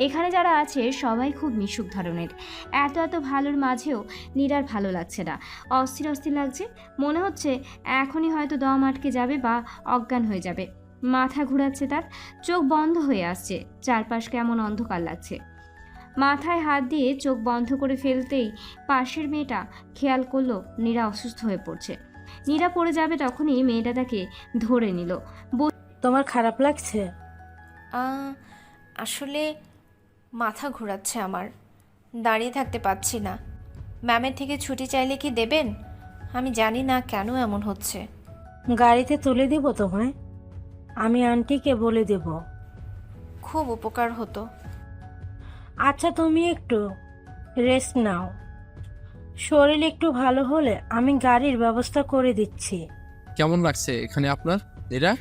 এখানে যারা আছে সবাই খুব মিশুক ধরনের। এত এত ভালোর মাঝেও নীরার ভালো লাগছে না, অস্থির অস্থির লাগছে। মনে হচ্ছে এখনই হয়তো দম আটকে যাবে বা অজ্ঞান হয়ে যাবে। মাথা ঘোরাচ্ছে তার, চোখ বন্ধ হয়ে আসছে, চারপাশ কেমন অন্ধকার লাগছে। মাথায় হাত দিয়ে চোখ বন্ধ করে ফেলতেই পাশের মেয়েটা খেয়াল করলো নীরা অসুস্থ হয়ে পড়ছে। নীরা পড়ে যাবে তখনই মেয়েটা তাকে ধরে নিল। তোমার খারাপ লাগছে? আসলে মাথা ঘোরাচ্ছে আমার, দাঁড়িয়ে থাকতে পারছি না। ম্যামের থেকে ছুটি চাইলে কি দেবেন? আমি জানি না কেন এমন হচ্ছে। গাড়িতে তুলে দিব তোমায়? আমি আন্টিকে বলে দেব। খুব উপকার হতো। আচ্ছা, তুমি একটু রেস্ট নাও। শরীর একটু ভালো হলে আমি গাড়ির ব্যবস্থা করে দিচ্ছি। কেমন লাগছে এখানে আপনার এরা?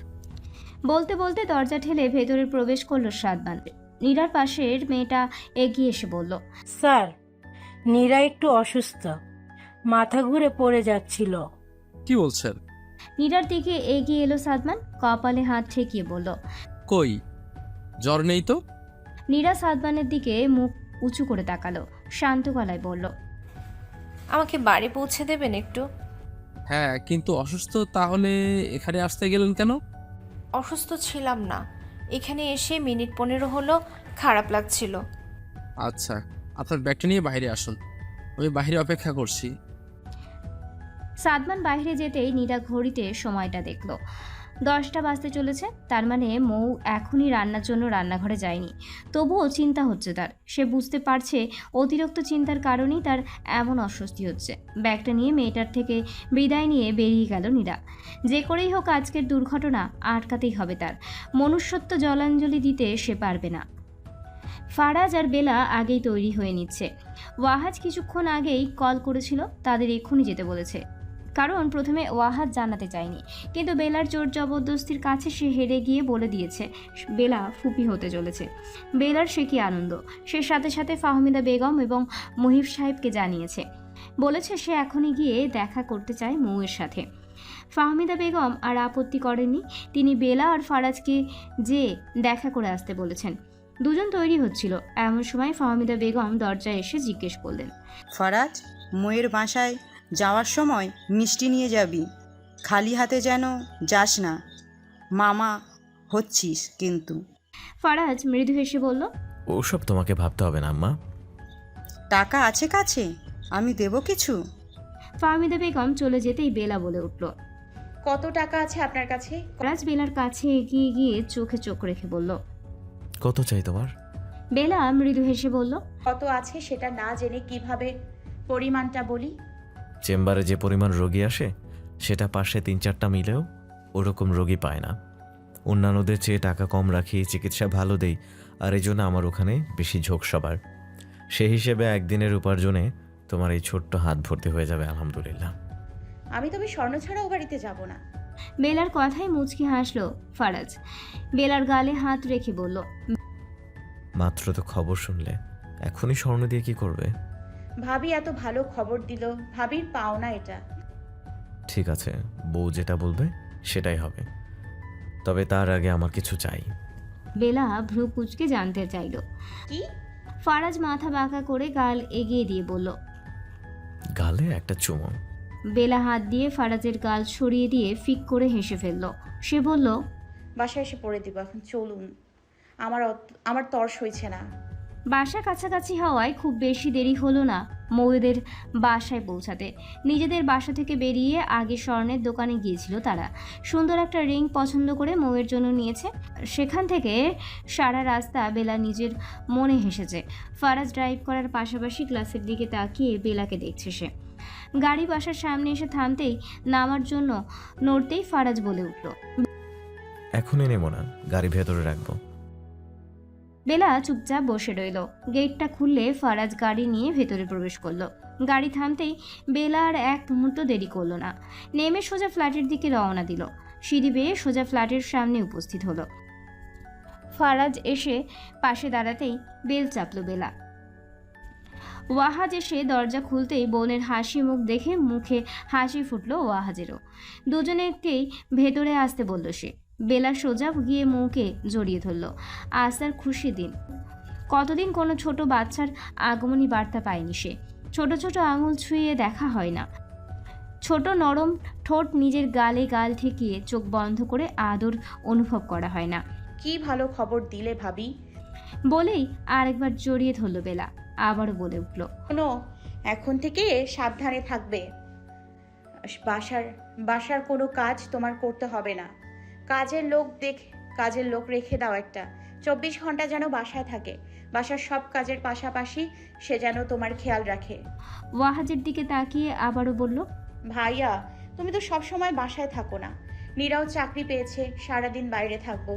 বলতে বলতে দরজা ঠেলে ভেতরে প্রবেশ করলো সাদমান। নীরার পাশের মেয়েটা এগিয়ে এসে বলল, স্যার, নীরা একটু অসুস্থ, মাথা ঘুরে পড়ে যাচ্ছিল। কি বলছেন? নীরার দিকে এগিয়ে এলো সাদমান, কপালে হাত ঠেকিয়ে বলল। কই, জ্বর নেই তো? নীরা সাদমানের দিকে মুখ উঁচু করে তাকালো, শান্ত গলায় বলল, আমাকে বাড়ি পৌঁছে দেবেন একটু? হ্যাঁ, কিন্তু অসুস্থ তাহলে এখানে আসতে গেলেন কেন? অসুস্থ ছিলাম না, এখানে এসে মিনিট 15 হলো খারাপ লাগছিল। আচ্ছা, আপনার ব্যাগটা নিয়ে বাইরে আসুন, আমি বাইরে অপেক্ষা করছি। সাদমান বাইরে যেতেই নীরা ঘড়িতে সময়টা দেখল, 10টা বাজতে চলেছে। তার মানে মৌ এখনই রান্নার জন্য রান্নাঘরে যায়নি। তবুও চিন্তা হচ্ছে তার। সে বুঝতে পারছে অতিরিক্ত চিন্তার কারণেই তার এমন অস্বস্তি হচ্ছে। ব্যাগটা নিয়ে মেয়েটার থেকে বিদায় নিয়ে বেরিয়ে গেল নীরা। যে করেই হোক আজকের দুর্ঘটনা আটকাতেই হবে তার। মনুষ্যত্ব জলাঞ্জলি দিতে সে পারবে না। ফারাজ আর বেলা আগেই তৈরি হয়ে নিচ্ছে। ওয়াহাজ কিছুক্ষণ আগেই কল করেছিল, তাদের এক্ষুনি যেতে বলেছে। কারণ প্রথমে ওয়াহাজ জানাতে চায়নি, কিন্তু বেলার জোর জবরদস্তির কাছে সে হেরে গিয়ে বলে দিয়েছে বেলা ফুপি হতে চলেছে। বেলার সে কি আনন্দ! সে সাথে সাথে ফাহমিদা বেগম এবং মুহিব সাহেবকে জানিয়েছে, বলেছে সে এখনই গিয়ে দেখা করতে চায় মৌয়ের সাথে। ফাহমিদা বেগম আর আপত্তি করেননি, তিনি বেলা আর ফারাজকে যে দেখা করে আসতে বলেছেন। দুজন তৈরি হচ্ছিল, এমন সময় ফাহমিদা বেগম দরজায় এসে জিজ্ঞেস করলেন, ফারাজ, ময়ের বাসায় যাওয়ার সময় মিষ্টি নিয়ে যাবি, খালি হাতে যেন যাস না, মামা হচ্ছিস কিন্তু। ফারাজ মৃদু হেসে বলল, ওসব তোমাকে ভাবতে হবে না আম্মা। টাকা আছে কাছে, আমি দেব কিছু। ফাহমিদা বেগম চলে যেতেই বেলা বলে উঠল, কত টাকা আছে আপনার কাছে? ফারাজ বেলার কাছে এগিয়ে গিয়ে চোখে চোখ রেখে বলল, কত চাই তোমার? বেলা মৃদু হেসে বলল, কত আছে সেটা না জেনে কিভাবে পরিমাণটা বলি? চেম্বারে যে পরিমাণ রোগী আসে সেটা পাশে 3-4টা মিলেও ওরকম রোগী পায় না। অন্যান্যদের চেয়ে টাকা কম রাখি, চিকিৎসা ভালো দেই, আর এই জন্য আমার ওখানে বেশি ঝোঁক সবার। সেই হিসেবে একদিনের উপার্জনে তোমার এই ছোট্ট হাত ভর্তি হয়ে যাবে আলহামদুলিল্লাহ। আমি তবে স্বর্ণ ছাড়াও বাড়িতে যাব না। বেলার কথায় মুচকি হাসলো ফারাজ। বেলার গালে হাত রেখে বলল, মাত্র তো খবর শুনলে, এখনই স্বর্ণ দিয়ে কি করবে? ভাবি এত ভালো খবর দিল, ভাবির পাওনা এটা। ঠিক আছে, বউ যেটা বলবে সেটাই হবে, তবে তার আগে আমার কিছু চাই। বেলা ভ্রু কুচকে জানতে চাইল। কি? ফারাজ মাথা বাঁকা করে গাল এগিয়ে দিয়ে বলল, গালে একটা চুমো। বেলা হাত দিয়ে ফারাজের গাল সরিয়ে দিয়ে ফিক করে হেসে ফেলল। সে বলল, বাসায় এসে পড়ে দিব, এখন চলুন, আমার তর সইছে না। বাসা কাছাকাছি হওয়ায় খুব বেশি দেরি হলো না মৌয়েদের বাসায় পৌঁছাতে। নিজেদের বাসা থেকে বেরিয়ে আগে স্বর্ণের দোকানে গিয়েছিল তারা। সুন্দর একটা রিং পছন্দ করে মৌয়ের জন্য নিয়েছে। সেখান থেকে সারা রাস্তা বেলা নিজের মনে হেসেছে। ফারাজ ড্রাইভ করার পাশাপাশি গ্লাসের দিকে তাকিয়ে বেলাকে দেখছে সে। গাড়ি বাসার সামনে এসে থামতেই নামার জন্য নড়তেই ফারাজ বলে উঠল, এখনই নেব না, গাড়ি ভেতরে রাখবো। বেলা চুপচাপ বসে রইল। গেটটা খুললে ফারাজ গাড়ি নিয়ে ভেতরে প্রবেশ করলো। গাড়ি থামতেই বেলা আর এক মুহূর্ত দেরি করলো না, নেমে সোজা ফ্ল্যাটের দিকে রওনা দিল। সিঁড়ি বেয়ে সোজা ফ্ল্যাটের সামনে উপস্থিত হলো। ফারাজ এসে পাশে দাঁড়াতেই বেল চাপল বেলা। ওয়াহাজ এসে দরজা খুলতেই বোনের হাসি মুখ দেখে মুখে হাসি ফুটলো ওয়াহাজেরও। দুজনেকেই ভেতরে আসতে বলল সে। বেলা সোজা গিয়ে মৌকে জড়িয়ে ধরল। আজ তার খুশি দিন। কতদিন কোনো ছোট বাচ্চার আগমনী বার্তা পায়নি সে। ছোট ছোট আঙুল ছুঁয়ে দেখা হয় না, ছোট নরম ঠোঁট নিজের গালে গাল ঠেকিয়ে চোখ বন্ধ করে আদর অনুভব করা হয় না। কি ভালো খবর দিলে ভাবি। বলেই আরেকবার জড়িয়ে ধরল বেলা, আবারও বলে উঠল, শোনো, এখন থেকে সাবধানে থাকবে। বাসার বাসার কোনো কাজ তোমার করতে হবে না। কাজের লোক রেখে দাও একটা। 24 ঘন্টা যেন বাসায় থাকে। বাসার সব কাজের পাশাপাশি সে যেন তোমার খেয়াল রাখে। ওয়াহাজের দিকে তাকিয়ে আবারও বলল, ভাইয়া, তুমি তো সব সময় বাসায় থাকো না। নীরাও চাকরি পেয়েছে, সারাদিন বাইরে থাকবো।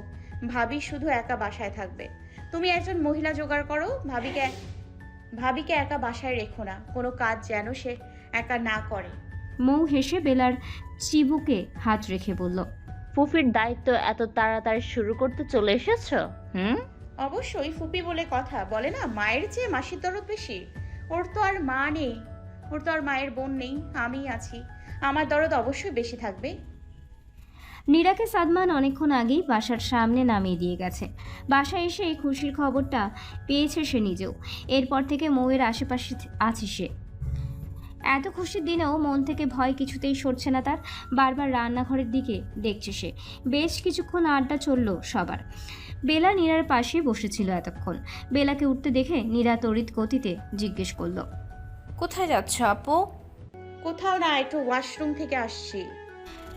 ভাবি শুধু একা বাসায় থাকবে। তুমি একজন মহিলা জোগাড় করো। ভাবিকে একা বাসায় রেখো না। কোনো কাজ যেন সে একা না করে। মৌ হেসে বেলার চিবুকে হাত রেখে বলল, ফুফির দায়িত্ব এত তাড়াতাড়ি শুরু করতে চলে এসেছো? অবশ্যই, ফুপি বলে কথা। বলে না, মায়ের চেয়ে মাসির দরদ বেশি। ওর তো আর মা নেই, ওর তো আর মায়ের বোন নেই, আমিই আছি। আমার দরদ অবশ্যই বেশি থাকবে। নীরাকে সাদমান অনেকক্ষণ আগেই বাসার সামনে নামিয়ে দিয়ে গেছে। বাসায় এসে এই খুশির খবরটা পেয়েছে সে নিজেও। এরপর থেকে মৌয়ের আশেপাশে আছে সে। এত খুশির দিনেও মন থেকে ভয় কিছুতেই সরছে না তার। বারবার রান্নাঘরের দিকে দেখছে সে। বেশ কিছুক্ষণ আড্ডা চলল সবার। বেলা নীরার পাশেই বসেছিল এতক্ষণ। বেলাকে উঠতে দেখে নীরা তড়িৎ গতিতে জিজ্ঞেস করলো, কোথায় যাচ্ছ আপু? কোথাও না, একটু ওয়াশরুম থেকে আসছি।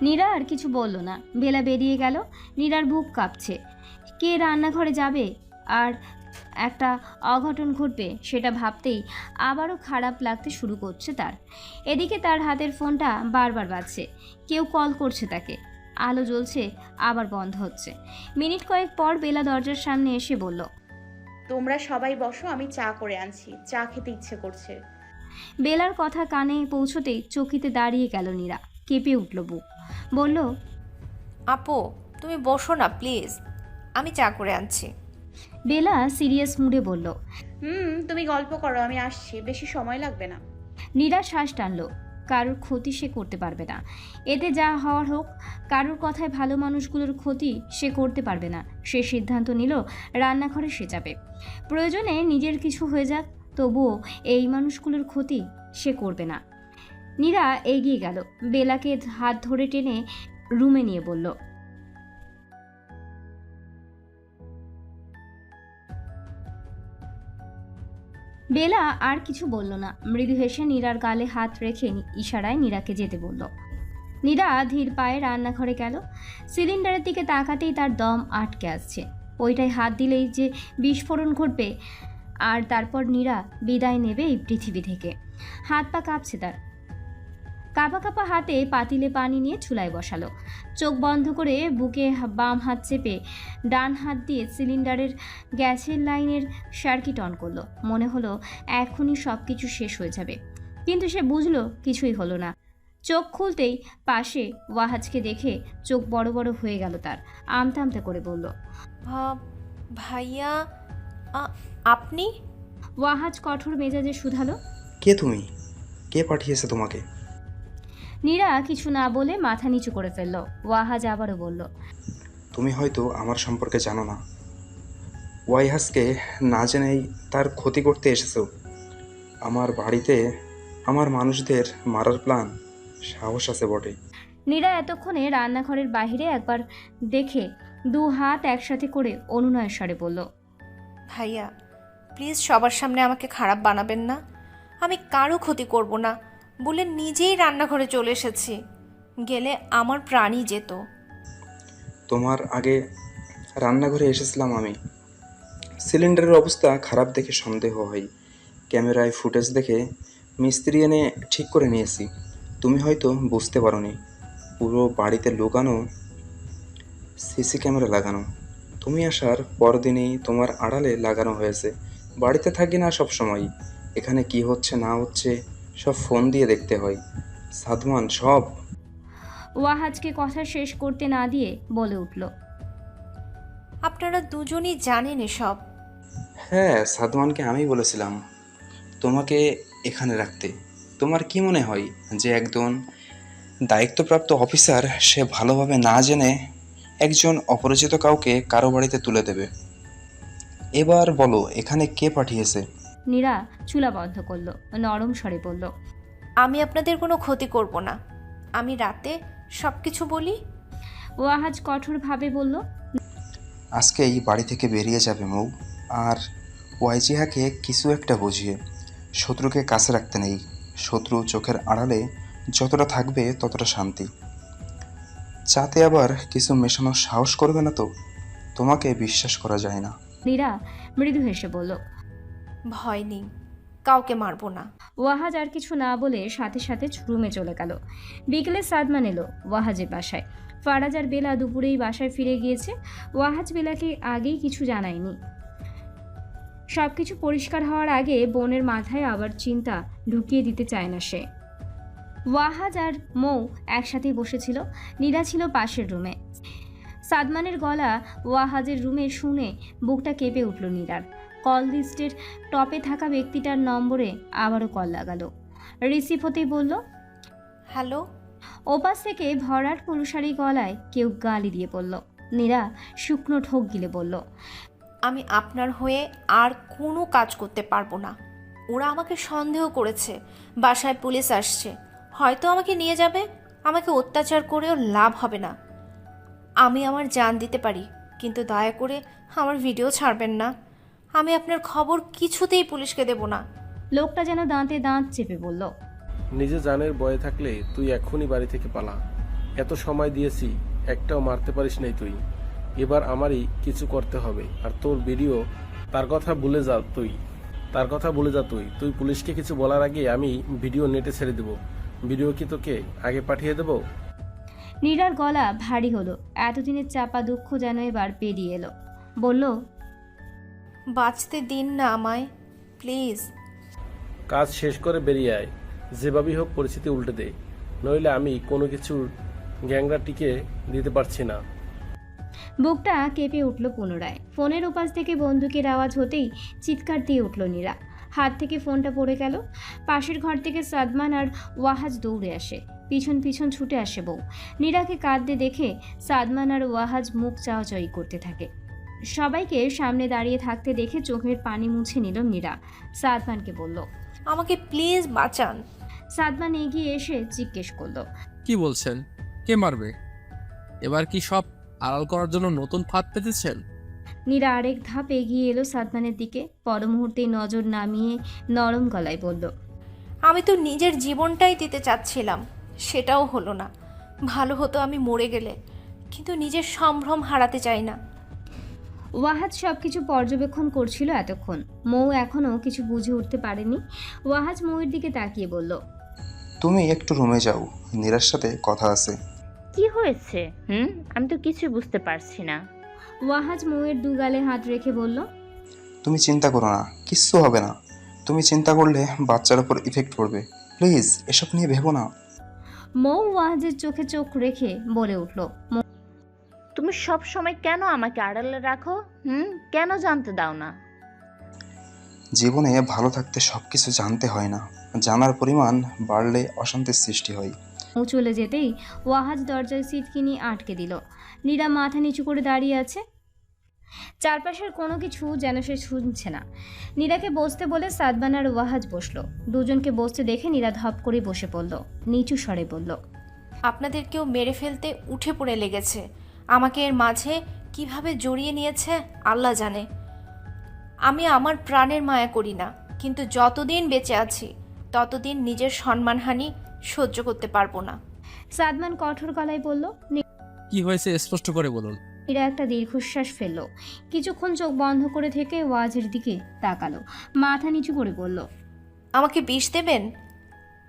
নীরা আর কিছু বলল না। বেলা বেরিয়ে গেল। নীরার বুক কাঁপছে। কে রান্নাঘরে যাবে আর একটা অঘটন ঘটবে সেটা ভাবতেই আবারও খারাপ লাগতে শুরু করছে তার। এদিকে তার হাতের ফোনটা বারবার বাজছে। কেউ কল করছে তাকে। আলো জ্বলছে, আবার বন্ধ হচ্ছে। মিনিট কয়েক পর বেলা দরজার সামনে এসে বলল, তোমরা সবাই বসো, আমি চা করে আনছি। চা খেতে ইচ্ছে করছে। বেলার কথা কানে পৌঁছতেই চকিতে দাঁড়িয়ে গেল নীরা। কেঁপে উঠল বুক। বলল, আপু তুমি বসো না প্লিজ, আমি চা করে আনছি। বেলা সিরিয়াস মুডে বলল। তুমি গল্প করো, আমি আসছি। বেশি সময় লাগবে না। নীরা শ্বাস টানল। কারোর ক্ষতি সে করতে পারবে না। এতে যা হওয়ার হোক, কারোর কথায় ভালো মানুষগুলোর ক্ষতি সে করতে পারবে না। সে সিদ্ধান্ত নিল রান্নাঘরে সে যাবে। প্রয়োজনে নিজের কিছু হয়ে যাক, তবুও এই মানুষগুলোর ক্ষতি সে করবে না। নীরা এগিয়ে গেল। বেলাকে হাত ধরে টেনে রুমে নিয়ে বলল, বেলা আর কিছু বলল না। মৃদু হেসে নীরার গালে হাত রেখে ইশারায় নীরাকে যেতে বলল। নীরা ধীর পায়ে রান্নাঘরে গেল। সিলিন্ডারের দিকে তাকাতেই তার দম আটকে আসছে। ওইটায় হাত দিলেই যে বিস্ফোরণ ঘটবে, আর তারপর নীরা বিদায় নেবে এই পৃথিবী থেকে। হাত পা কাঁপছে তার। কাঁপা কাঁপা হাতে পাতিলে পানি নিয়ে চুলায় বসালো। চোখ বন্ধ করে বুকে বাম হাত চেপে ডান হাত দিয়ে সিলিন্ডারের গ্যাসের লাইনের সার্কিট অন করলো। মনে হলো এখনই সব কিছু শেষ হয়ে যাবে, কিন্তু সে বুঝলো কিছুই হলো না। চোখ খুলতেই পাশে ওয়াহাজকে দেখে চোখ বড় বড় হয়ে গেল তার। আমতা আমতা করে বলল, ভাইয়া, আপনি? ওয়াহাজ কঠোর মেজাজে শুধালো, কে তুমি? কে পাঠিয়েছে তোমাকে? নীরা কিছু না বলে মাথা নিচু করে ফেলল। ওয়াহাজ আবারও বলল, তুমি হয়তো আমার সম্পর্কে জানো না। ওয়াইহাসকে না জেনেই তার ক্ষতি করতে এসেছো। আমার বাড়িতে আমার মানুষদের মারার প্ল্যান। সাহস আছে বটে। নীরা এতক্ষণে রান্নাঘরের বাইরে একবার দেখে দু হাত একসাথে করে অনুনয়ের স্বরে বলল, ভাইয়া প্লিজ সবার সামনে আমাকে খারাপ বানাবেন না। আমি কারো ক্ষতি করব না বলে নিজেই রান্নাঘরে চলে এসেছি। গেলে আমার প্রাণই যেত। তোমার আগে রান্নাঘরে এসেছিলাম আমি। সিলিন্ডারের অবস্থা খারাপ দেখে সন্দেহ হয়। ক্যামেরায় ফুটেজ দেখে মিস্ত্রি এনে ঠিক করে নিয়েছি। তুমি হয়তো বুঝতে পারোনি, পুরো বাড়িতে লুকানো সিসি ক্যামেরা লাগানো। তুমি আসার পরদিনই তোমার আড়ালে লাগানো হয়েছে। বাড়িতে থাকি না সব সময়। এখানে কি হচ্ছে না হচ্ছে সব ফোন দিয়ে দেখতে হয়। সাদমান সব। ওয়াহাজকে কথা শেষ করতে না দিয়ে বলে উঠল, আপনারা দুজনই জানেন এসব। হ্যাঁ, সাদমানকে আমি বলেছিলাম তোমাকে এখানে রাখতে। তোমার কি মনে হয় যে একজন দায়িত্বপ্রাপ্ত অফিসার সে ভালোভাবে না জেনে একজন অপরিচিত কাউকে কারো বাড়িতে তুলে দেবে? এবার বলো এখানে কে পাঠিয়েছে? নীরা চুলা বন্ধ করলো, নরম স্বরে বলল। আমি আপনাদের কোনো ক্ষতি করব না। আমি রাতে সব কিছু বলি। ওয়াহাজ কঠোরভাবে বলল। আজকে এই বাড়ি থেকে বেরিয়ে যাবে মৌ। আর ওয়াইজিহাকে কিছু একটা বুঝিয়ে। শত্রুকে কাছে রাখতে নেই। শত্রু চোখের আড়ালে যতটা থাকবে ততটা শান্তি। চাতে আবার কিছু মেশানোর সাহস করবে না তো? তোমাকে বিশ্বাস করা যায় না। নীরা মৃদু হেসে বলল। ভয় নেই, কাউকে মারবো না। ওয়াহাজ আর কিছু না বলে সাথে সাথে রুমে চলে গেল। বিকেলে সাদমান এলো ওয়াহাজের বাসায়। ফারাজ আর বেলা দুপুরেই বাসায় ফিরে গিয়েছে। ওয়াহাজ বেলাকে আগেই কিছু জানায়নি। সবকিছু পরিষ্কার হওয়ার আগে বোনের মাথায় আবার চিন্তা ঢুকিয়ে দিতে চায় না সে। ওয়াহাজ আর মৌ একসাথেই বসেছিল। নীরা ছিল পাশের রুমে। সাদমানের গলা ওয়াহাজের রুমে শুনে বুকটা কেঁপে উঠল নীরার। কল লিস্টের টপে থাকা ব্যক্তিটার নম্বরে আবারও কল লাগালো। রিসিভ হতেই বলল, হ্যালো। ওপাশ থেকে ভরাট পুরুষালী গলায় কেউ গালি দিয়ে বলল। নীরা শুকনো ঠোক গিলে বলল, আমি আপনার হয়ে আর কোনো কাজ করতে পারবো না। ওরা আমাকে সন্দেহ করেছে, বাসায় পুলিশ আসছে, হয়তো আমাকে নিয়ে যাবে। আমাকে অত্যাচার করেও লাভ হবে না। আমি আমার জান দিতে পারি, কিন্তু দয়া করে আমার ভিডিও ছাড়বেন না। আমি আপনার খবর কিছুতেই পুলিশকে দেব না। লোকটা যেন দাঁতে দাঁত চেপে বলল, নিজে জানের ভয়ে থাকলে তুই এখনই বাড়ি থেকে পালা। এত সময় দিয়েছি, একটাও মারতে পারিস নাই তুই। এবার আমারই কিছু করতে হবে। আর তোর ভিডিও, তার কথা ভুলে যা তুই। তুই পুলিশকে কিছু বলার আগে আমি ভিডিও নেটে ছেড়ে দেব। ভিডিও কি তোকে আগে পাঠিয়ে দেব? নীরার গলা ভারী হলো। এতদিনের চাপা দুঃখ যেন এবার পেরিয়ে এলো। বলল, বাঁচতে দিন না আমায়, প্লিজ। কাজ শেষ করে বেরিয়ে আয়। যেভাবেই হোক পরিস্থিতি উল্টে দে, নইলে আমি কোনো কিছুর গ্যাংরা টিকে দিতে পারছি না। বুকটা কেঁপে উঠল পুনরায়। ফোনের ওপাশ থেকে বন্দুকের আওয়াজ হতেই চিৎকার দিয়ে উঠল নীরা। হাত থেকে ফোনটা পড়ে গেল। পাশের ঘর থেকে সাদমান আর ওয়াহাজ দৌড়ে আসে। পিছন পিছন ছুটে আসে বউ। নীরাকে কাঁদতে দেখে সাদমান আর ওয়াহাজ মুখ চাওয়াচাই করতে থাকে। সবাইকে সামনে দাঁড়িয়ে থাকতে দেখে চোখের পানি মুছে নিল নীরা। সাদমানকে বলল, আমাকে প্লিজ বাঁচান। সাদমান এগিয়ে এসে জিজ্ঞেস করলো, কি বলছেন? কে মারবে? এবার কি সব আড়াল করার জন্য নতুন ফাঁদ পেতেছেন? নীরা আরেক ধাপ এগিয়ে এলো সাদমানের দিকে। পর মুহূর্তেই নজর নামিয়ে নরম গলায় বলল, আমি তো নিজের জীবনটাই দিতে চাচ্ছিলাম, সেটাও হলো না। ভালো হতো আমি মরে গেলে, কিন্তু নিজের সম্ভ্রম হারাতে চাই না। ওয়াহাজ সবকিছু পর্যবেক্ষণ করছিল এতক্ষণ। মৌ এখনও কিছু বুঝে উঠতে পারেনি। ওয়াহাজ মৌয়ের দিকে তাকিয়ে বলল, তুমি একটু রুমে যাও, নীরার সাথে কথা আছে। কি হয়েছে? আমি তো কিছু বুঝতে পারছি না। ওয়াহাজ মৌয়ের দুগালে হাত রেখে বলল, তুমি চিন্তা করো না, কিচ্ছু হবে না। তুমি চিন্তা করলে বাচ্চার উপর ইফেক্ট পড়বে। প্লিজ এসব নিয়ে ভেবো না। মৌ ওয়াহাজের চোখে চোখ রেখে বলে উঠল, তুমি সব সময় কেন আমাকে আড়ালে রাখো? কেন জানতে দাও না? জীবনে ভালো থাকতে সব কিছু জানতে হয় না, জানার পরিমাণ বাড়লে অশান্তির সৃষ্টি হয়। মৌ চলে যেতেই ওয়াহাজ দরজায় সিটকিনি আটকে দিল। নীরা মাথা নিচু করে দাঁড়িয়ে আছে। চারপাশের কোনো কিছু যেন সে শুনছে না। নীরাকে বসতে বলে সাদমান আর ওয়াহাজ বসলো। দুজনকে বসতে দেখে নীরা ধপ করে বসে পড়ল। নিচু স্বরে বলল, আপনাদের কেউ মেরে ফেলতে উঠে পড়ে লেগেছে। আমাকে এর মাঝে কিভাবে জড়িয়ে নিয়েছে আল্লাহ জানে। আমি আমার প্রাণের মায়া করি না, কিন্তু যতদিন বেঁচে আছি ততদিন নিজের সম্মানহানি সহ্য করতে পারবো না। সাদমান কঠোর গলায় বলল। কি হয়েছে স্পষ্ট করে বলুন। নীরা একটা দীর্ঘশ্বাস ফেলল। কিছুক্ষণ চোখ বন্ধ করে থেকে ওয়াজের দিকে তাকালো। মাথা নিচু করে বলল, আমাকে বিষ দেবেন?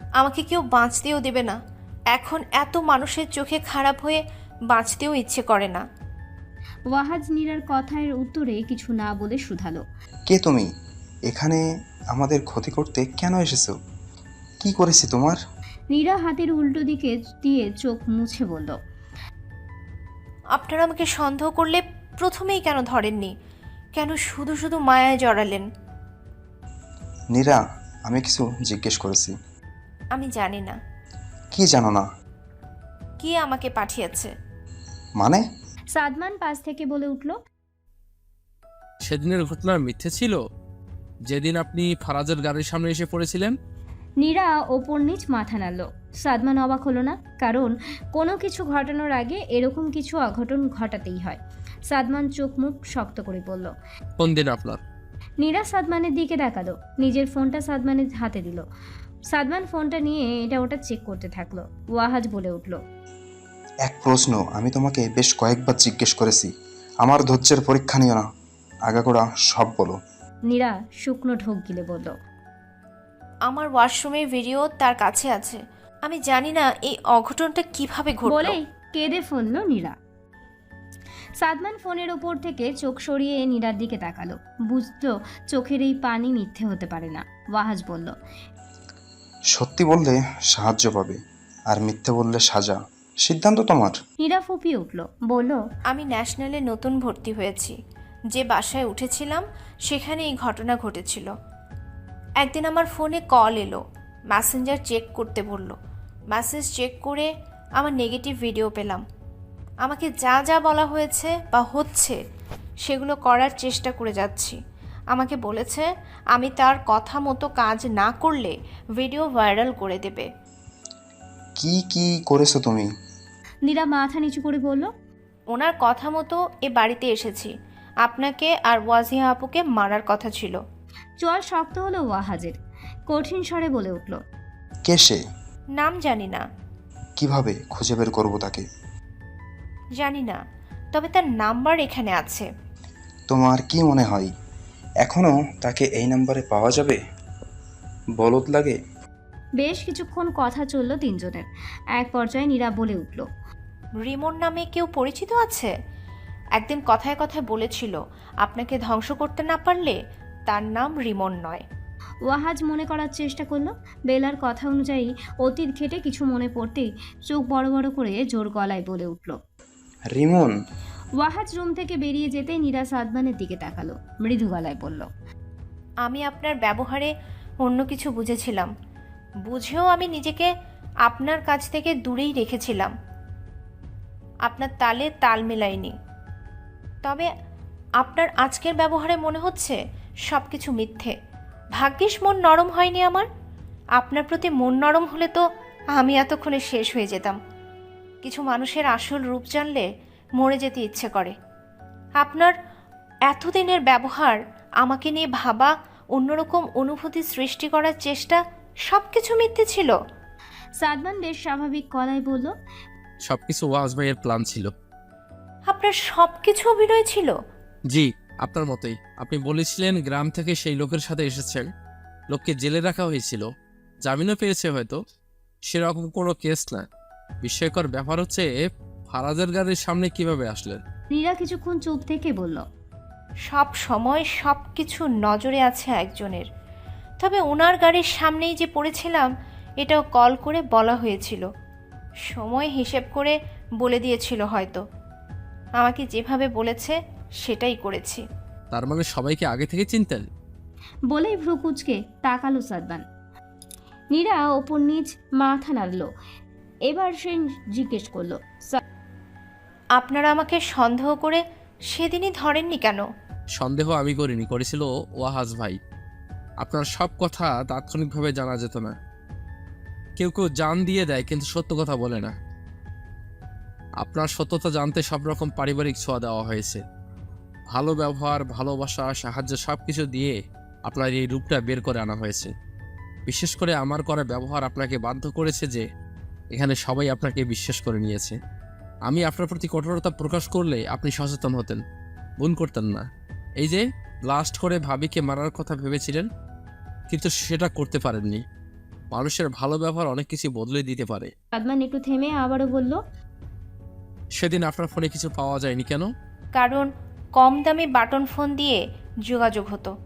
আমাকে কেউ বাঁচতেও দেবে না। এখন এত মানুষের চোখে খারাপ হয়ে বাঁচতেও ইচ্ছে করে না। ওয়াহাজ নীরার কথার উত্তরে কিছু না বলে শুধালো, কে তুমি? এখানে আমাদের ক্ষতি করতে কেন এসেছো? কি করেছি তোমার? নীরা হাতের উল্টো দিকে দিয়ে চোখ মুছে বলল, আপনারা আমাকে সন্দেহ করলে প্রথমেই কেন ধরেননি? কেন শুধু শুধু মায়ায় জড়ালেন? নীরা, আমি কিছু জিজ্ঞেস করেছি। আমি জানি না। কি জানো না? কে আমাকে পাঠিয়েছে? মানে? সাদমান পাশ থেকে বলে উঠল, সেদিনের ঘটনা মিথ্যে ছিল? যেদিন আপনি ফারাজের গাড়ির সামনে এসে পড়েছিলেন? নীরা ওপর নিচ মাথা নাড়ল। সাদমান অবাক হলো না, কারণ কোনো কিছু ঘটানোর আগে এরকম কিছু অঘটন ঘটাতেই হয়। সাদমান চোখ মুখ শক্ত করে বলল। কোন দিন আপনার? নীরা সাদমানের দিকে তাকালো, নিজের ফোনটা সাদমানের হাতে দিল। সাদমান ফোনটা নিয়ে এটা ওটা চেক করতে থাকলো। ওয়াহাজ বলে উঠল। এক প্রশ্ন আমি তোমাকে বেশ কয়েকবার জিজ্ঞেস করেছি, আমার ধৈর্যের পরীক্ষা নিও না, আগাগোড়া সব বলো। নীরা শুকনো ঢোক গিলে বলল। আমার ওয়াশরুমের ভিডিও তার কাছে আছে। আমি জানি না এই অঘটনটা কিভাবে ঘটলো। বলেই কেঁদে ফেলল নীরা। সাদমান ফোনের ওপর থেকে চোখ সরিয়ে নীরার দিকে তাকালো। বুঝলো চোখের এই পানি মিথ্যে হতে পারে না। ওয়াহাজ বলল। সত্যি বললে সাহায্য পাবে, আর মিথ্যে বললে সাজা। সিদ্ধান্ত তোমার। নীরা ফুপিয়ে উঠল, বলল। আমি ন্যাশনালে নতুন ভর্তি হয়েছি। যে বাসায় উঠেছিলাম সেখানে এই ঘটনা ঘটেছিল। একদিন আমার ফোনে কল এলো, মেসেঞ্জার চেক করতে বলল। মেসেজ চেক করে আমার নেগেটিভ ভিডিও পেলাম। আমাকে যা যা বলা হয়েছে বা হচ্ছে সেগুলো করার চেষ্টা করে যাচ্ছি। আমাকে বলেছে আমি তার কথা মতো কাজ না করলে ভিডিও ভাইরাল করে দেবে। কি কি করেছো তুমি? নীরা মাথা নিচু করে বলল। ওনার কথা মতো এ বাড়িতে এসেছি। আপনাকে আর ওয়াজিহা আপুকে মারার কথা ছিল। চোয়াল শক্ত হলো ওয়াহাজের। কঠিন স্বরে বলে উঠল। কে সে? নাম জানি না। কিভাবে খুঁজে বের করবো তাকে? জানি না, তবে তার নাম্বার এখানে আছে। তোমার কি মনে হয় এখনো তাকে এই নাম্বারে পাওয়া যাবে? বলদ লাগে। বেশ কিছুক্ষণ কথা চলল তিনজনের। এক পর্যায়ে নীরা বলে উঠল। রিমন নামে কেউ পরিচিত আছে? একদিন কথায় কথায় বলেছিল আপনাকে ধ্বংস করতে না পারলে তার নাম রিমন নয়। ওয়াহাজ মনে করার চেষ্টা করলো। বেলার কথা অনুযায়ী অতীত ঘেটে কিছু মনে পড়তেই চোখ বড় বড় করে জোর গলায় বলে উঠল। রিমন। ওয়াহাজ রুম থেকে বেরিয়ে যেতেই নীরা সাদমানের দিকে তাকালো, মৃদু গলায় বলল। আমি আপনার ব্যবহারে অন্য কিছু বুঝেছিলাম। বুঝেও আমি নিজেকে আপনার কাছ থেকে দূরেই রেখেছিলাম। আপনার তালে তাল মেলাইনি। তবে আপনার আজকের ব্যবহারে মনে হচ্ছে সব কিছু মিথ্যে। ভাগ্যিস মন নরম হয়নি আমার। আপনার প্রতি মন নরম হলে তো আমি এতক্ষণে শেষ হয়ে যেতাম। কিছু মানুষের আসল রূপ জানলে মরে যেতে ইচ্ছে করে। আপনার এতদিনের ব্যবহার, আমাকে নিয়ে ভাবা, অন্যরকম অনুভূতি সৃষ্টি করার চেষ্টা, সব কিছু মিথ্যে ছিল। সাদমান বেশ স্বাভাবিক গলায় বলল। সবকিছু ওয়াজ ভাইয়ের প্ল্যান ছিল। আপনার সব কিছু অভিনয় ছিল? জি, আপনার মতোই। আপনি বলেছিলেন গ্রাম থেকে সেই লোকের সাথে এসেছেন, লোককে জেলে রাখা হয়েছিল, জামিনও পেয়েছে হয়তো। সেরকম কোনো কেস না। বিস্ময়কর ব্যাপার হচ্ছে ফারাজের গাড়ির সামনে কিভাবে আসলেন? নীরা কিছুক্ষণ চুপ থেকে বলল। সব সময় সব কিছু নজরে আছে একজনের। তবে ওনার গাড়ির সামনেই যে পড়েছিলাম এটাও কল করে বলা হয়েছিল। সময় হিসেব করে বলে দিয়েছিল হয়তো। আমাকে যেভাবে বলেছে সেটাই করেছি। তার মানে সবাইকে আগে থেকে চিনতেন? বলেই ভ্রু কুচকে তাকালো সাদমান। নীরা ওপর নিচ মাথা নাড়ল। এবার সে জিজ্ঞেস করলো। আপনারা আমাকে সন্দেহ করে সেদিনই ধরেননি কেন? সন্দেহ আমি করিনি, করেছিল ওয়াহাজ ভাই। আপনার সব কথা তাৎক্ষণিকভাবে জানা যেত না। কেউ কেউ জান দিয়ে দেয় কিন্তু সত্য কথা বলে না। আপনার সত্যতা জানতে সব রকম পারিবারিক ছোঁয়া দেওয়া হয়েছে। ভালো ব্যবহার, ভালোবাসা, সাহায্য সব কিছু দিয়ে আপনার এই রূপটা বের করে আনা হয়েছে। বিশেষ করে আমার করা ব্যবহার আপনাকে বাধ্য করেছে যে এখানে সবাই আপনাকে বিশ্বাস করে নিয়েছে। আমি আপনার প্রতি কঠোরতা প্রকাশ করলে আপনি সচেতন হতেন, ভুল করতেন না। এই যে লাস্ট করে ভাবিকে মারার কথা ভেবেছিলেন, কিন্তু সেটা করতে পারেননি। মানুষের ভালো ব্যবহার অনেক কিছু বদলে দিতে পারে। সাদমান একটু থেমে আবারও বলল। সেদিন আপনার ফোনে কিছু পাওয়া যায়নি কেন? কারণ কম দামি বাটন ফোন দিয়ে যোগাযোগ হতো।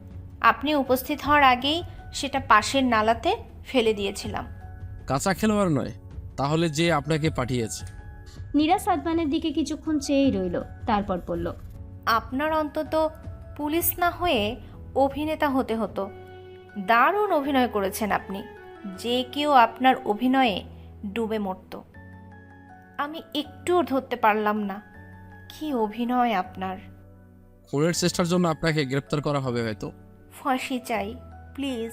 আপনি উপস্থিত হওয়ার আগেই সেটা পাশের নালাতে ফেলে দিয়েছিলাম। কাঁচা খেলোয়াড় নয় তাহলে যে আপনাকে পাঠিয়েছে? নীরা সাদমানের দিকে কিছুক্ষণ চেয়েই রইল, তারপর বলল। আপনার অন্তত পুলিশ না হয়ে অভিনেতা হতে হতো। দারুণ অভিনয় করেছেন আপনি। যে কেউ আপনার অভিনয়ে ডুবে মরত। আমি একটুও ধরতে পারলাম না। কি অভিনয় আপনার! খুনের চেষ্টার জন্য আপনাকে গ্রেপ্তার করা হবে হয়তো। ফাঁসি চাই প্লিজ।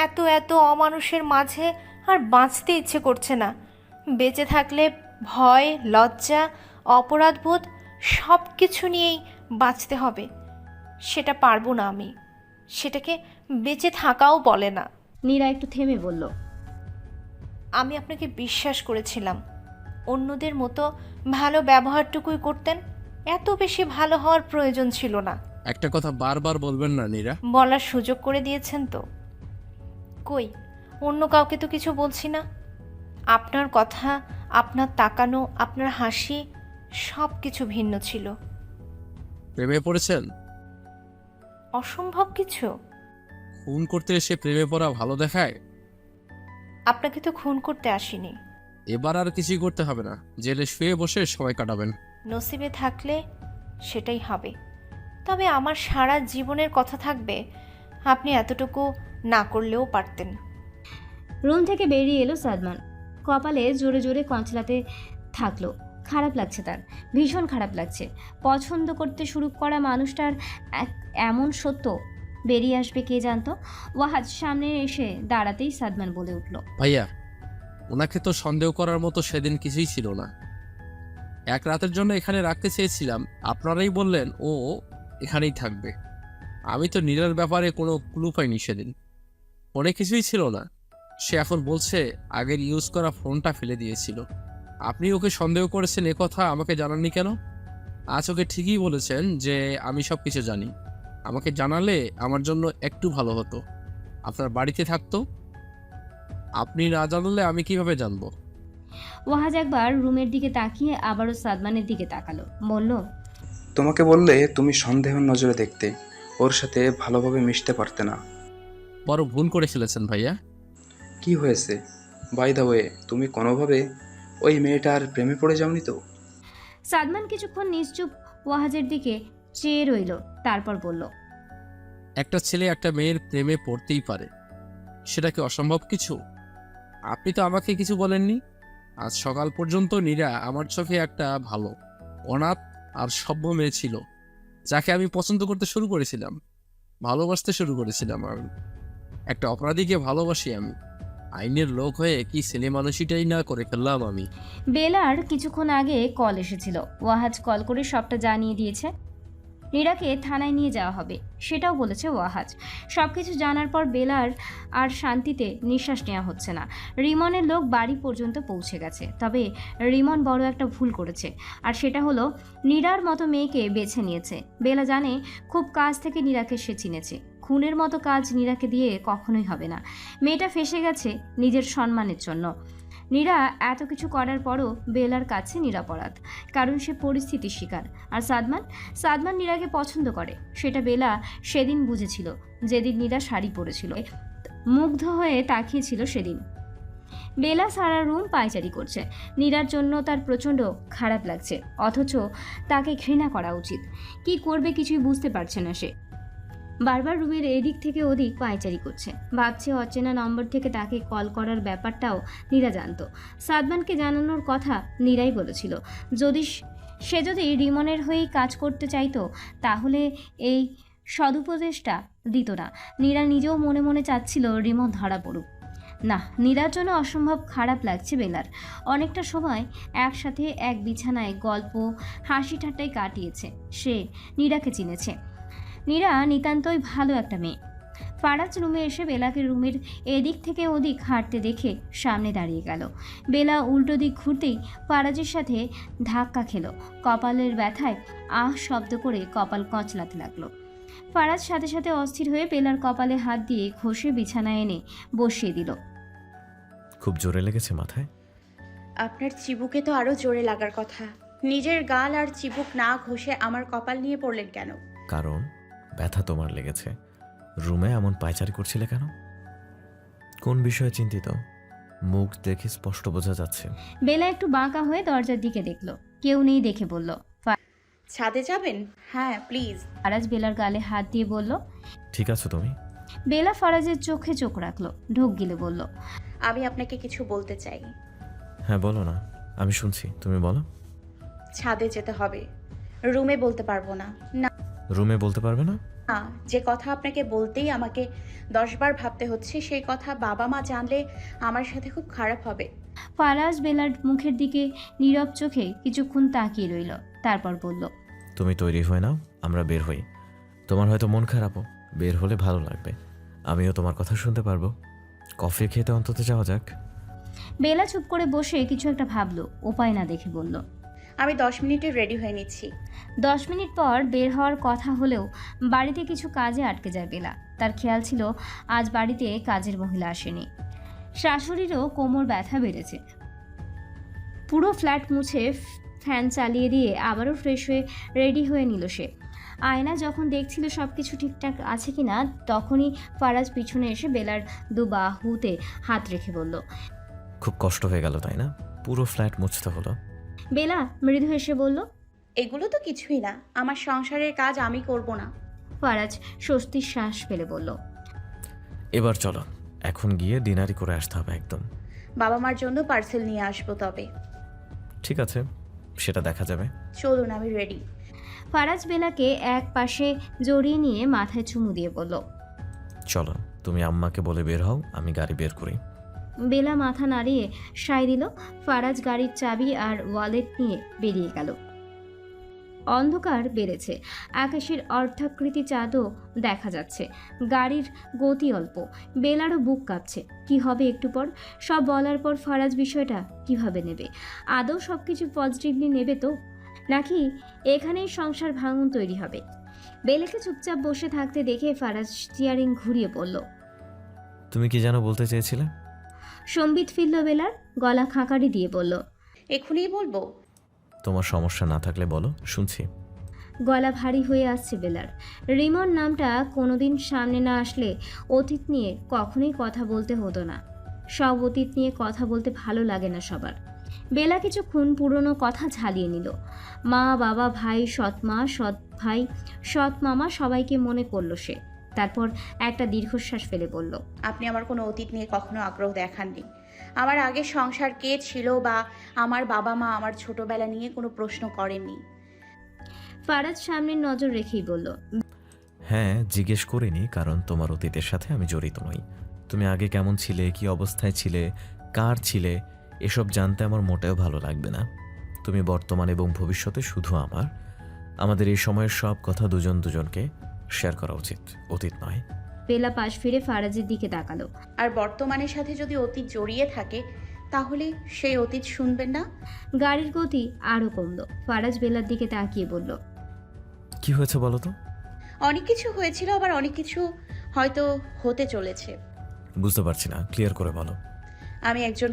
এত এত অমানুষের মাঝে আর বাঁচতে ইচ্ছে করছে না। বেঁচে থাকলে ভয়, লজ্জা, অপরাধবোধ সব কিছু নিয়েই বাঁচতে হবে। সেটা পারবো না আমি। সেটাকে বেঁচে থাকাও বলে না। নীরা একটু থেমে বলল, আমি আপনাকে বিশ্বাস করেছিলাম। অন্যদের মতো ভালো ব্যবহারটুকুই করতেন। এত বেশি ভালো হওয়ার প্রয়োজন ছিল না। একটা কথা বারবার বলবেন না নীরা। বলার সুযোগ করে দিয়েছেন তো। কই, অন্য কাউকে তো কিছু বলছি না। আপনার কথা, আপনার তাকানো, আপনার হাসি সব কিছু ভিন্ন ছিল। প্রেমে পড়েছেন? অসম্ভব কিছু। খুন করতে এসে প্রেমে পড়া ভালো দেখায়? আপনাকে তো খুন করতে আসিনি। এবার আর কিছুই করতে হবে না, জেলে শুয়ে বসে সময় কাটাবেন। নসিবে থাকলে সেটাই হবে। তবে আমার সারা জীবনের কথা থাকবে। আপনি এতটুকু না করলেও পারতেন। রুম থেকে বেরিয়ে এলো সাদমান। কপালে জোরে জোরে কঞ্চলাতে থাকলো। খারাপ লাগছে তার, ভীষণ খারাপ লাগছে। পছন্দ করতে শুরু করা মানুষটার এমন সত্য বেরিয়ে আসবে কে জানতো। ওয়াহাজ সামনে এসে দাঁড়াতেই সাদমান বলে উঠল, ভাইয়া, ওনাকে তো সন্দেহ করার মতো সেদিন কিছুই ছিল না। এক রাতের জন্য এখানে রাখতে চেয়েছিলাম, আপনারাই বললেন ও এখানেই থাকবে। আমি তো নীলার ব্যাপারে কোনো ক্লু পাইনি সেদিন। অনেক কিছুই ছিল না। সে এখন বলছে আগের ইউজ করা ফোনটা ফেলে দিয়েছিল। আপনি ওকে সন্দেহ করেছেন, এ কথা আমাকে জানাননি কেন? আজ ওকে ঠিকই বলেছেন যে আমি সব কিছু জানি। আমাকে জানালে আমার জন্য একটু ভালো হতো। আপনার বাড়িতে থাকতো। আপনি না জানালে আমি কিভাবে জানবো? ওয়াহাজ একবার রুমের দিকে তাকিয়ে আবারও সাদমানের দিকে তাকালো, বলল, তোমাকে বললে তুমি সন্দেহের নজরে দেখতে, ওর সাথে ভালোভাবে মিশতে পারতে না। বড় ভুল করে ফেলেছেন ভাইয়া। কি হয়েছে? বাই দ্য ওয়ে, তুমি কোনোভাবে ওই মেয়েটার প্রেমে পড়ে যাওনি তো? সাদমান কিছুক্ষণ নিশ্চুপ ওয়াহাজের দিকে চেয়ে রইল, তারপর বলল, একটা ছেলে একটা মেয়ের প্রেমে পড়তেই পারে, সেটা কি অসম্ভব কিছু? আপনি তো আমাকে কিছু বলেননি। আজ সকাল পর্যন্ত নীরা আমার চোখে একটা ভালো, অনাথ আর সভ্য মেয়ে ছিল, যাকে আমি পছন্দ করতে শুরু করেছিলাম, ভালোবাসতে শুরু করেছিলাম। আমি একটা অপরাধীকে ভালোবাসি। আমি আইনের লোক হয়ে কি ছেলে মানুষটাই না করে ফেললাম আমি। বেলার কিছুক্ষণ আগে কল এসেছিল। ওয়াহাজ কল করে সবটা জানিয়ে দিয়েছে। নীরাকে থানায় নিয়ে যাওয়া হবে সেটাও বলেছে ওয়াহাজ। সব কিছু জানার পর বেলার আর শান্তিতে নিঃশ্বাস নেওয়া হচ্ছে না। রিমনের লোক বাড়ি পর্যন্ত পৌঁছে গেছে। তবে রিমন বড় একটা ভুল করেছে, আর সেটা হলো নীরার মতো মেয়েকে বেছে নিয়েছে। বেলা জানে খুব কাছ থেকে নীরাকে সে চিনেছে। খুনের মতো কাজ নীরাকে দিয়ে কখনোই হবে না। মেয়েটা ফেঁসে গেছে নিজের সম্মানের জন্য। নীরা এত কিছু করার পরও বেলার কাছে নিরাপরাধ, কারণ সে পরিস্থিতির শিকার। আর সাদমান নীরাকে পছন্দ করে, সেটা বেলা সেদিন বুঝেছিল, যেদিন নীরা শাড়ি পরেছিল। মুগ্ধ হয়ে তাকিয়েছিল সেদিন। বেলা সারা রুম পায়চারি করছে। নীরার জন্য তার প্রচণ্ড খারাপ লাগছে, অথচ তাকে ঘৃণা করা উচিত। কি করবে কিছুই বুঝতে পারছে না সে। বারবার রুমের এদিক থেকে ওদিক পায়চারি করছে। ভাবছে অচেনা নম্বর থেকে তাকে কল করার ব্যাপারটাও নীরা জানতো। সাদমানকে জানানোর কথা নীরাই বলেছিল। সে যদি রিমনের হয়েই কাজ করতে চাইতো তাহলে এই সদুপদেশটা দিত না। নীরা নিজেও মনে মনে চাচ্ছিল রিমন ধরা পড়ুক। না, নীরার জন্য অসম্ভব খারাপ লাগছে বেলার। অনেকটা সময় একসাথে এক বিছানায় গল্প হাসি ঠাট্টাই কাটিয়েছে। সে নীরাকে চিনেছে। নীরা নিতান্তই ভালো একটা মেয়ে। ফারাজ রুমে এসে বেলাকে রুমের এদিক থেকে ওদিক হাঁটতে দেখে সামনে দাঁড়িয়ে গেল। বেলা উল্টো দিক ঘুরতেই ফারাজের সাথে ধাক্কা খেলো। কপালের ব্যথায় আহ শব্দ করে কপাল কচলাতে লাগলো। ফারাজ সাথে সাথে অস্থির হয়ে বেলার কপালে হাত দিয়ে ঘষে বিছানায় এনে বসিয়ে দিল। খুব জোরে লেগেছে মাথায়? আপনার চিবুকে তো আরো জোরে লাগার কথা। নিজের গাল আর চিবুক না ঘষে আমার কপাল নিয়ে পড়লেন কেন? কারণ ব্যথা তোমার লেগেছে। রুমে এমন পায়চারি করছিলে কেন? কোন বিষয়ে চিন্তিত? মুখ দেখে স্পষ্ট বোঝা যাচ্ছে। বেলা একটু বাঁকা হয়ে দরজার দিকে দেখলো। কেউ নেই দেখে বলল, ছাদে যাবেন? হ্যাঁ প্লিজ। ফারাজ বেলার গালে হাত দিয়ে বলল। ঠিক আছো তুমি? বেলা ফারাজের চোখে চোখ রাখলো, ঢোক গিলে বলল, আমি আপনাকে কিছু বলতে চাই। হ্যাঁ বলো না, আমি শুনছি, তুমি বলো। ছাদে যেতে হবে, রুমে বলতে পারবো না। না রুমে বলতে পারবে না? না, যে কথা আপনাকে বলতেই আমাকে 10 বার ভাবতে হচ্ছে, সেই কথা বাবা মা জানলে আমার সাথে খুব খারাপ হবে। ফারাজ বেলার মুখের দিকে নীরব চোখে কিছুক্ষণ তাকিয়ে রইল, তারপর বলল, তুমি তৈরি হয়ে নাও, আমরা বের হই। তোমার হয়তো মন খারাপও, বের হলে ভালো লাগবে, আমিও তোমার কথা শুনতে পারবো। কফি খেতে অন্তত যাওয়া যাক। বেলা চুপ করে বসে কিছু একটা ভাবলো, উপায় না দেখে বলল, আমি 10 মিনিটে রেডি হয়ে নিচ্ছি। 10 মিনিট পর বের হওয়ার কথা হলেও বাড়িতে কিছু কাজে আটকে যায় বেলা। তার খেয়াল ছিল আজ বাড়িতে কাজের মহিলা আসেনি। শাশুড়িরও কোমর ব্যথা বেড়েছে। পুরো ফ্ল্যাট মুছে ফ্যান চালিয়ে দিয়ে আবারও ফ্রেশ হয়ে রেডি হয়ে নিল সে। আয়না যখন দেখছিল সব কিছু ঠিকঠাক আছে কিনা, তখনই ফারাজ পিছনে এসে বেলার বাহুতে হাত রেখে বলল, খুব কষ্ট হয়ে গেল তাই না? পুরো ফ্ল্যাট মুছতে হলো। বেলা মৃদু হেসে বলল, এগুলো তো কিছুই না, আমার সংসারের কাজ আমি করব না। ফারাজ স্বস্তির শ্বাস ফেলে বলল, এবার চলো, এখন গিয়ে ডিনারই করে আসতে হবে একদম। বাবা মার জন্য পার্সেল নিয়ে আসবো তবে। ঠিক আছে, সেটা দেখা যাবে। চলুন, আমি রেডি। ফারাজ বেলাকে এক পাশে জড়িয়ে নিয়ে মাথায় চুমু দিয়ে বলল, চলো, তুমি আম্মাকে বলে বের হও, আমি গাড়ি বের করি। বেলা মাথা নাড়িয়ে সায় দিল। ফারাজ গাড়ির চাবি আর ওয়ালেট নিয়ে বেরিয়ে গেল। অন্ধকার বেড়েছে, আকাশের অর্ধাকৃতি চাঁদও দেখা যাচ্ছে। গাড়ির গতি অল্প, বেলারও বুক কাঁপছে। কি হবে একটু পর? সব বলার পর ফারাজ বিষয়টা কিভাবে নেবে? আদৌ সব কিছু পজিটিভলি নেবে তো, নাকি এখানেই সংসার ভাঙন তৈরি হবে? বেলাকে চুপচাপ বসে থাকতে দেখে ফারাজ স্টিয়ারিং ঘুরিয়ে পড়ল। তুমি কি যেন বলতে চেয়েছিলে? সম্বিত ফিরল বেলার, গলা খাঁকারি দিয়ে বলল, এখনই বলবো? তোমার সমস্যা না থাকলে বলো, শুনছি। গলা ভারী হয়ে আসছে বেলার। রিমন নামটা কোনোদিন সামনে না আসলে অতীত নিয়ে কখনোই কথা বলতে হতো না। সব অতীত নিয়ে কথা বলতে ভালো লাগে না সবার। বেলা কিছুক্ষণ পুরনো কথা ঝালিয়ে নিল। মা, বাবা, ভাই, সৎ মা, সৎ ভাই, সৎ মামা সবাইকে মনে করলো সে। তারপর একটা দীর্ঘশ্বাস ফেলে বলল, আপনি আমার কোনো অতীত নিয়ে কখনো আগ্রহ দেখাননি। আমার আগের সংসার কে ছিল বা আমার বাবা মা আমার ছোটবেলা নিয়ে কোনো প্রশ্ন করেননি। ফারাজ সামনের নজর রেখেই বলল, হ্যাঁ, জিজ্ঞেস করিনি, কারণ তোমার অতীতের সাথে আমি জড়িত নই। তুমি আগে কেমন ছিলে, কি অবস্থায় ছিলে, কার ছিলে, এসব জানতে আমার মোটেও ভালো লাগবে না। তুমি বর্তমান এবং ভবিষ্যতে শুধু আমাদের এই সময়ের সব কথা দুজনকে শেয়ার করা উচিত, অতীত নয়। বেলা পাশ ফিরে ফারাজের দিকে তাকালো। আর বর্তমানের সাথে যদি অতীত জড়িয়ে থাকে তাহলে সেই অতীত শুনবেন না? গাড়ির গতি আরও কমলো। ফারাজ বেলার দিকে তাকিয়ে বলল, কি হয়েছে বলো তো? অনেক কিছু হয়েছিল, আবার অনেক কিছু হয়তো হতে চলেছে। বুঝতে পারছি না, ক্লিয়ার করে বলো। আমি একজন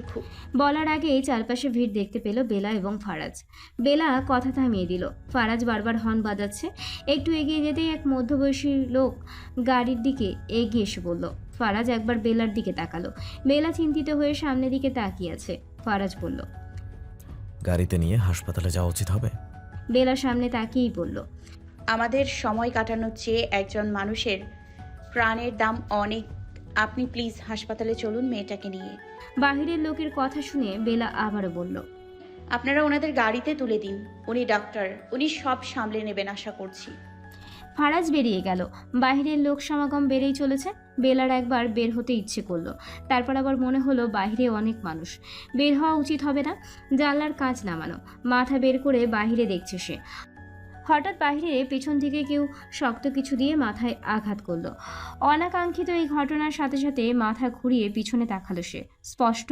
বলার আগেই চারপাশে ভিড় দেখতে পেল বেলা এবং ফারাজ। বেলা কথা থামিয়ে দিল। ফারাজ বারবার হর্ন বাজাচ্ছে। একটু এগিয়ে যেতেই এক মধ্যবয়সী লোক গাড়ির দিকে এগিয়ে এসে বলল। ফারাজ একবার বেলার দিকে তাকালো। বেলা চিন্তিত হয়ে সামনের দিকে তাকিয়ে আছে। ফারাজ বলল, গাড়িতে নিয়ে হাসপাতালে যাওয়া উচিত হবে। বেলা সামনে তাকিয়েই বলল, আমাদের সময় কাটানোর চেয়ে একজন মানুষের প্রাণের দাম অনেক। আপনি প্লিজ হাসপাতালে চলুন মেয়েটাকে নিয়ে। বাহিরের লোকের কথা শুনে বেলা আবারও বলল, আপনারা ওনাদের গাড়িতে তুলে দিন, উনি ডাক্তার, উনি সব সামলে নেবেন আশা করছি। ফারাজ বেরিয়ে গেল। বাহিরের লোক সমাগম বেড়েই চলেছে। বেলার একবার বের হতে ইচ্ছে করলো, তারপর আবার মনে হলো বাইরে অনেক মানুষ, বের হওয়া উচিত হবে না। জানলার কাঁচ নামানো, মাথা বের করে বাইরে দেখছে সে। হঠাৎ বাইরে পেছন থেকে কেউ শক্ত কিছু দিয়ে মাথায় আঘাত করলো। অনাকাঙ্ক্ষিত এই ঘটনার সাথে সাথে মাথা ঘুরিয়ে পিছনে তাকালো সে। স্পষ্ট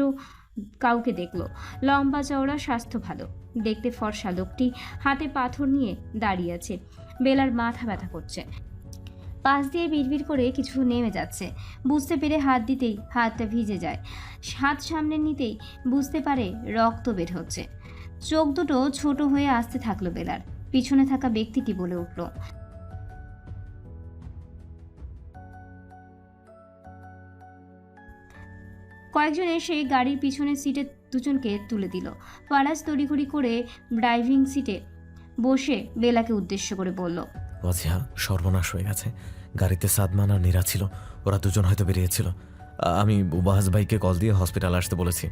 কাউকে দেখলো। লম্বা চওড়া, স্বাস্থ্য ভালো, দেখতে ফর্সা। লোকটি হাতে পাথর নিয়ে দাঁড়িয়ে আছে। বেলার মাথা ব্যথা করছে। পাশ দিয়ে বিড়বিড় করে কিছু নেমে যাচ্ছে। বুঝতে পেরে হাত দিতেই হাতটা ভিজে যায়। হাত সামনে নিতেই বুঝতে পারে রক্ত বের হচ্ছে। চোখ দুটো ছোট হয়ে আসতে থাকলো বেলার। পিছনে থাকা ব্যক্তিটি বলে উঠল, কয়েকজন এসে গাড়ির পিছনের সিটে দুজনকে তুলে দিল। ফারাজ তড়িঘড়ি করে ড্রাইভিং সিটে বসে বেলাকে উদ্দেশ্য করে বলল, ওয়াজিহা, সর্বনাশ হয়ে গেছে। গাড়িতে সাদমান আর নীরা ছিল, ওরা দুজন হয়তো বেরিয়েছিল। আমি ওয়াহাজ ভাইকে কল দিয়ে হসপিটাল আসতে বলেছি।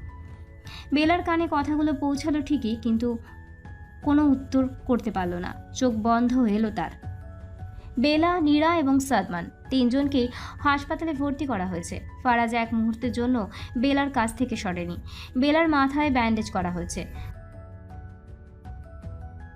বেলার কানে কথাগুলো পৌঁছালো ঠিকই, কিন্তু কোনো উত্তর করতে পারল না। চোখ বন্ধ হয়ে এলো তার। বেলা, নীরা এবং সাদমান তিনজনকেই হাসপাতালে ভর্তি করা হয়েছে। ফারাজ এক মুহূর্তের জন্য বেলার কাছ থেকে সরেনি। বেলার মাথায় ব্যান্ডেজ করা হয়েছে।